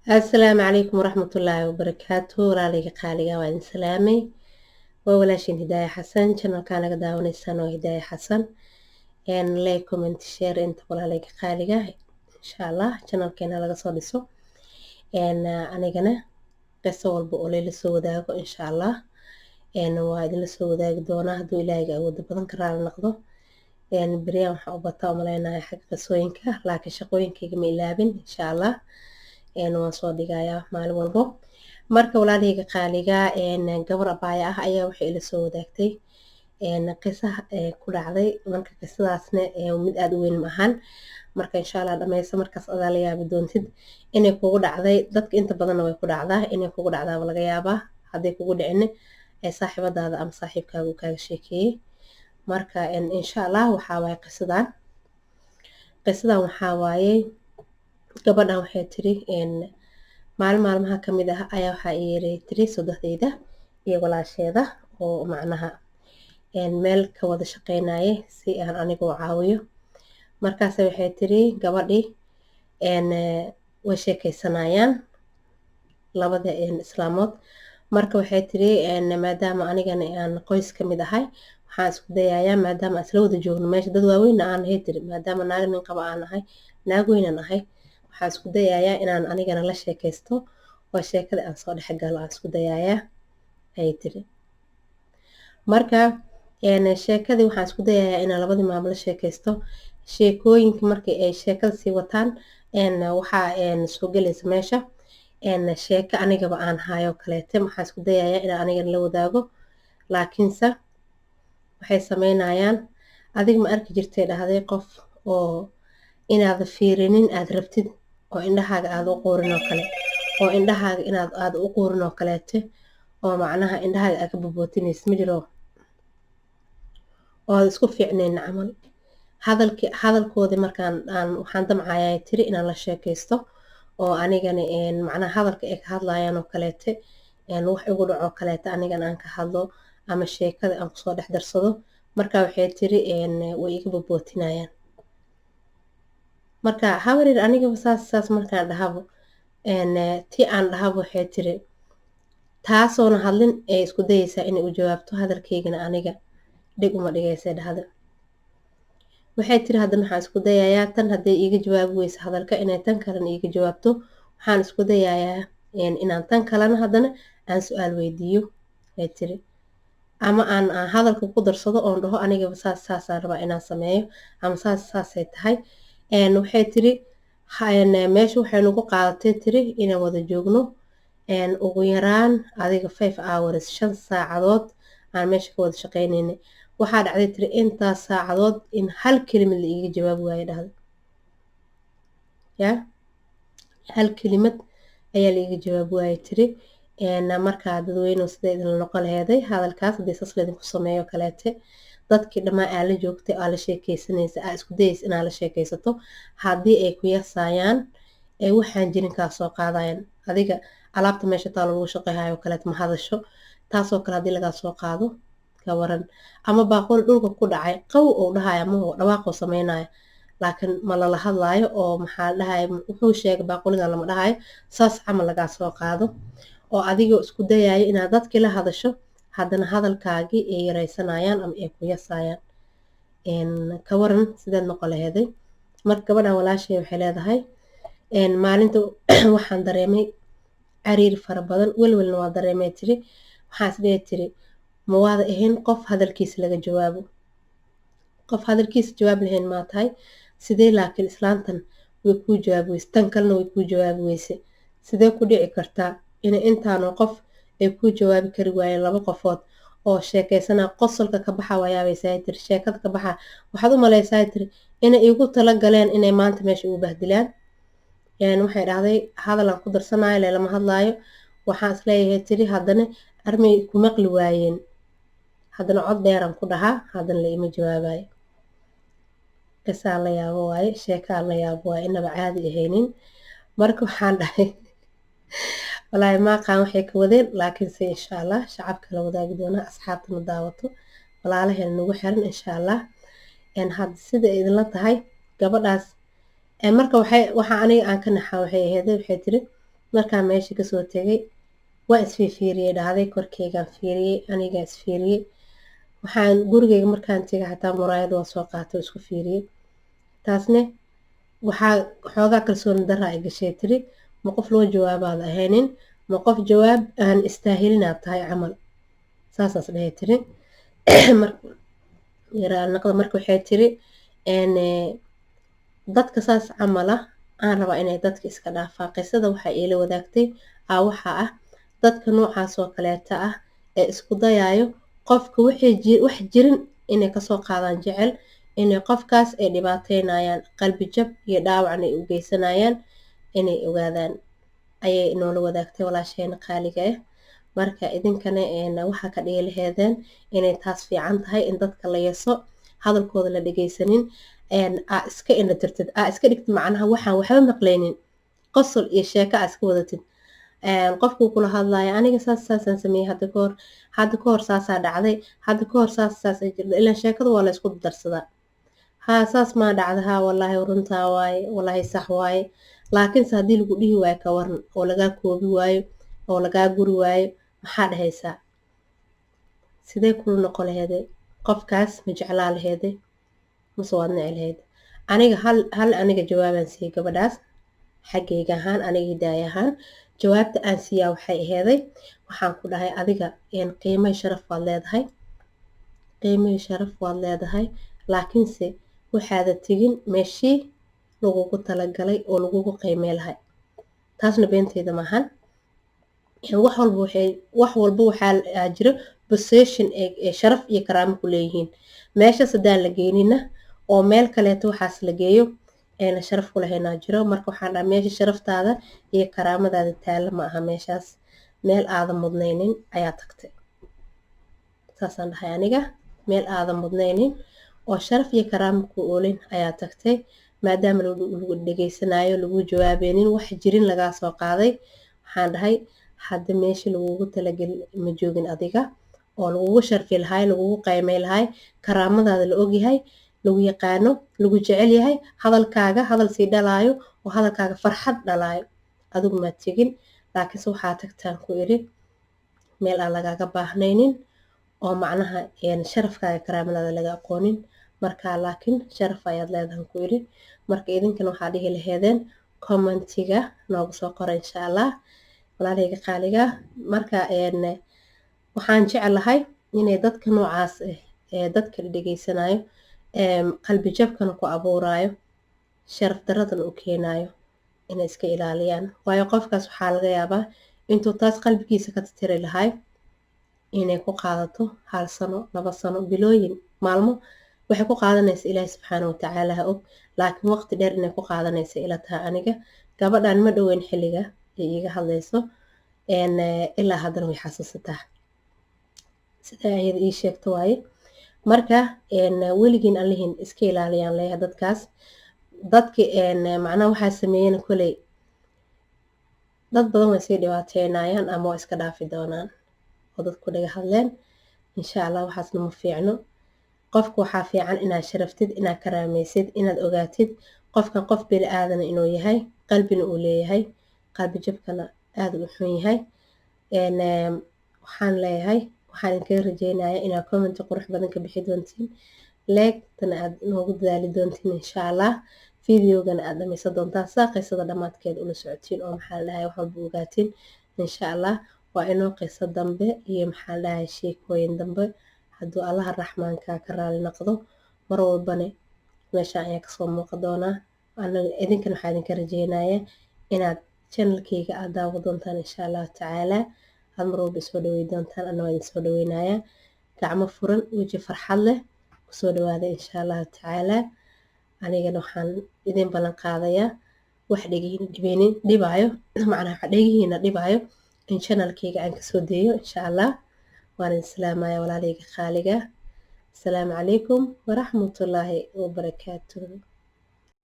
السلام عليكم ورحمة الله وبركاته walaaleyga qaaliga waa idin salaamay waa walaashin hidaaya xasan channelkaan naga daawanaysaan oo hidaaya xasan like comment share inta walaaleyga qaaliga insha allah channelkeena laga soo dhiso anigana qiso walba oo layla soo wadaago insha allah waa idinla soo wadaagi doonaa hadduu ilaahayga awooda badan ka raali noqdo beriyaan waxaa u bataa umaleynaya xagga qisooyinka laakiin shaqooyinkayga ma ilaabin insha allah waan soo dhigayaa maalin walbo marka walaalahayga qaaliga gabar abaaya ah ayaa waxay ila soo wadaagtay qisa ku dhacday marka qisadaasna mid aada u weyn ma ahan marka insha allah dhammaysta markaas adaa la yaabi doontid inay kugu dhacday dadka inta badanna way ku dhacdaa inay kugu dhacdaaba laga yaabaa hadday kugu dhicin saaxiibadaada ama saaxiibkaaga uu kaaga sheekeeyey marka insha allah waxaa waaye qisadan waxaa waaye gabadhan waxay tiri maalin maalmaha ka mid ah ayaa waxaa iyiri tiri sodohdeyda iyo walaasheeda oo macnaha meel ka wada shaqeynaye si aan anigoo caawiyo markaas waxay tiri gabadhii way sheekeysanayaan labada islaamood marka waxay tiri maadaama anigana aan qoys ka mid ahay waxaan isku dayayaa maadaama aan isla wada joogno meesha dad waaweynna aan ahay tiri maadaama naag nin qaba aan ahay naag weynan ahay waxaan isku dayayaa inaan anigana la sheekaysto oo sheekada aan soo dhexgalo aan isku dayayaa ayay tiri marka sheekadii waxaan isku dayayaa inaan labadii maamo la sheekaysto sheekooyinka markii ay sheekada sii wataan waxaa soo gelaysa meesha sheeko anigaba aan hayo kaleete waxaan isku dayayaa inaan anigana la wadaago laakiinse waxay sameynayaan adiga ma arki jirtay dhahday qof oo inaad fiirinin aad rabtid oo indhahaaga aad u quurin oo kale oo indhahaaga inaad aad u quurin oo kaleete oo macnaha indhahaaga aad ka bobootinaysid ma jiro oo aad isku fiicnayn camal hadalkoodii markaan waxaan damcayaa tiri inaan la sheekaysto oo anigana macnaha hadalka ay ka hadlayaan oo kaleete wax igu dhaco kaleete anigana aan ka hadlo ama sheekada aan kusoo dhex darsado marka waxay tiri way iga bobootinayaan marka hawareer anigaba saas markaan dhahabo tii aan dhahabo waxay tiri taasoona hadlin ee isku dayaysaa inay u jawaabto hadalkaygana aniga dhig uma dhigaysay dhahda waxay tiri haddana waxaan isku dayayaa tan hadday iiga jawaabi weysa hadalka inay tan kalena iiga jawaabto waxaan isku dayayaa inaan tan kalena haddana aan su-aal weydiiyo ay tiri ama aan hadalka ku darsado oon dhaho anigaba saasaan rabaa inaan sameeyo ama saasay tahay waxay tiri meesha waxay nagu qaadatay tiri inaan wada joogno ugu yaraan adiga 5 hours 5 saacadood aan meesha ka wada shaqeynayna waxaa dhacday tiri intaas saacadood in hal kelimad la iiga jawaabi waayo dhahda ya hal kelimad ayaa la iiga jawaabi waayo tiri markaa dadweynuhu siday idinla noqon laheeday hadalkaas haddii saas laydinku sameeyo kaleete dadkii dhammaan aa la joogtay aa la sheekaysanaysa aa isku dayaysa inaa la sheekaysato haddii ay ku yasaayaan ee waxaan jirin kaa soo qaadayan adiga alaabta meesha taalo lagu shaqeyhayo kaleet ma hadasho taasoo kale haddii lagaa soo qaado ka waran ama baaqool dhulka ku dhacay qaw oo dhahaya ma dhawaaqoo sameynaya laakiin ma lala hadlaayo oo maxaa dhahaya wuxuu sheegay baaqoligan lama dhahayo saas camal lagaa soo qaado oo adigoo isku dayayo inaad dadkii la hadasho haddana hadalkaagii ay yaraysanayaan ama ay ku yasaayaan ka waran sideed noqon laheeday marka gabadhan walaashay waxay leedahay maalinta waxaan dareemay cariir fara badan welwelna waa dareemay tiri waxaan isdhihi tiri ma waada ahayn qof hadalkiisa laga jawaabo qof hadalkiisa jawaab lahayn maa tahay sidee laakiin islaantan way kuu jawaabi weyse tan kalena way kuu jawaabi weyse sidee ku dhici kartaa inay intaanoo qof ay kuu jawaabi kari waayeen laba qofood oo sheekaysanaa qosolka ka baxa wayaabaysaa tiri sheekada ka baxa waxaad u malaysaa tiri inay igu tala galeen inay maanta meesha ugu bahdilaan waxay dhahday hadalaan ku darsanayo leelama hadlaayo waxaan isleeyahay tiri haddana armay ku maqli waayeen haddana cod dheeraan ku dhahaa haddana la ima jawaabayo qisaan la yaabo waaye sheekaan la yaabo waaye inaba caadi ahaynin marka waxaan dhahay walaahi maaqaan waxay ka wadeen laakiinse insha allah shacabka la wadaagi doonaa asxaabtana daawato walaalaheena nagu xiran insha allah hadda sida idinla tahay gabadhaas marka waxaa aniga aan ka naxaa waxay ahayd waxay tiri markaan meesha kasoo tegay waa isfiiriyey dhahday korkeygaan fiiriyey anigaa isfiiriyey waxaan gurigeyga markaan tegay xataa muraayad waa soo qaatay oo isku fiiriyey taasne waxaa xoogaa kalsooni darra ay gashay tiri ma qof loo jawaabaad ahaynin ma qof jawaab aan istaahilinaad tahay camal saasaas dhahay tiri yaraalnaqda marka waxay tiri dadka saas camala aan rabaa inay dadka iska dhaafaan qisada waxaa iila wadaagtay waxaa ah dadka noocaas oo kaleeta ah ee isku dayaayo qofka wax jirin inay kasoo qaadaan jecel inay qofkaas ay dhibaateynayaan qalbi jab iyo dhaawacna ay u geysanayaan inay ogaadaan ayay noola wadaagtay walaasheena qaaliga ah marka idinkana waxaa ka dhigi laheedeen inay taas fiican tahay in dadka la yeso hadalkooda la dhegeysanin iska indhatirtid iska dhigtid macnaha waxaan waxba maqlaynin qosol iyo sheeko iska wadatid qofkuu kula hadlaya aniga saasaan sameeyey hadda kahor saasaa dhacday hadda kahor saas ay jirta ilaan sheekada waa la isku darsadaa saas maa dhacda wallaahi runtaa waaye wallaahi sax waaye laakiinse haddii lagu dhihi waayo ka waran oo lagaa koobi waayo oo lagaa guri waayo maxaa dhahaysaa sidee kula noqon laheede qofkaas ma jeclaa laheede mase waad nici laheed aniga hal aniga jawaabaan siiyey gabadhaas xaggayga ahaan aniga hidaaya ahaan jawaabta aan siiyaa waxay aheeday waxaan ku dhahay adiga qiimay sharaf waad leedahay laakiinse waxaada tegin meeshii lagugu talagalay oo lagugu qiimey lahay taasna beenteeda maahan wax walba waxaa jira possession ee sharaf iyo karaamo ku leeyihiin meeshaas haddaan la geynina oo meel kaleeto waxaas la geeyo ayna sharaf ku lahaynaa jiro marka waxaan dhaha meesha sharaftaada iyo karaamadaada taalla ma aha meeshaas meel aadan mudnaynin ayaa tagtay saasaan dhahay aniga meel aadan mudnaynin oo sharaf iyo karaamo ku oolin ayaa tagtay maadaama lagu dhegeysanayo lagu jawaabeynin wax jirin lagaa soo qaaday waxaan dhahay hadda meesha lagugu talageli ma joogin adiga oo lagugu sharfi lahay lagugu qaymay lahay karaamadaada la ogyahay lagu yaqaano lagu jecel yahay hadalkaaga hadal sii dhalaayo oo hadalkaaga farxad dhalaayo adigu maad tegin laakiinse waxaa tagtaan ku iri meel aan lagaaga baahnaynin oo macnaha sharafkaaga karaamadaada laga aqoonin markaa laakiin sharaf ayaad leedahan ku iri marka idinkana waxaa dhihi laheedeen commentiga noogu soo qora insha allah walaalahayga qaaliga marka waxaan jeclahay inay dadka noocaas dadka dhegeysanayo qalbi jabkana ku abuuraayo sharaf daradana u keenayo inay iska ilaaliyaan waayo qofkaas waxaa laga yaabaa intuu taas qalbigiisa ka tiri lahay inay ku qaadato 1 sano 2 sano bilooyin maalmo waxay ku qaadanaysa ilaahay subxaana watacaala ha og laakiin waqti dheer inay ku qaadanaysa ila tahay aniga gabadhan ma dhoweyn xilliga ay iga hadlayso ilaa haddana way xasuusataa sida ayada ii sheegto waaye marka weligiin allihiin iska ilaaliyaan leeyahay dadkaas dadki macnaha waxaa sameeyeen koley dad badan way sii dhibaateynayaan ama waa iska dhaafi doonaan oo dadku dhaga hadleen insha allah waxaasna ma fiicno qofka waxaa fiican inaad sharaftid inaad karaamaysid inaad ogaatid qofkan qof bini aadana inuu yahay qalbina uu leeyahay qalbi jabkana aada u xun yahay waxaan leeyahay waxaan idinkaga rajeynayaa inaad commenti qurux badan ka bixi doontiin leegtana aad noogu dadaali doontiin insha allah videogana aad dhamaysan doontaan saa qisada dhammaadkeeda ula socotiin oo maxaa la dhahay wax walba ogaatiin insha allah waa inoo qiso dambe iyo maxaa la dhahay sheekooyin dambe hadduu allaha raxmaanka ka raali noqdo mar walbane meeshaan ayaa kasoo muuqa doonaa idinkana waxaa idinka rajeynayaa inaad channelkayga aad daawo doontaan insha allahu tacaala aad mar walba isoo dhawey doontaan ana waa idin soo dhaweynayaa gacmo furan weji farxad leh kusoo dhawaada insha allahu tacaala anigana waxaan idin ballan qaadayaa wax dhibaayo macnaha wax dhegihiina dhibaayo in channelkayga aan kasoo deeyo insha allah waan idin salaamaya walaalahayga qaaliga asalaamu calaykum waraxmatullaahi wabarakaatuh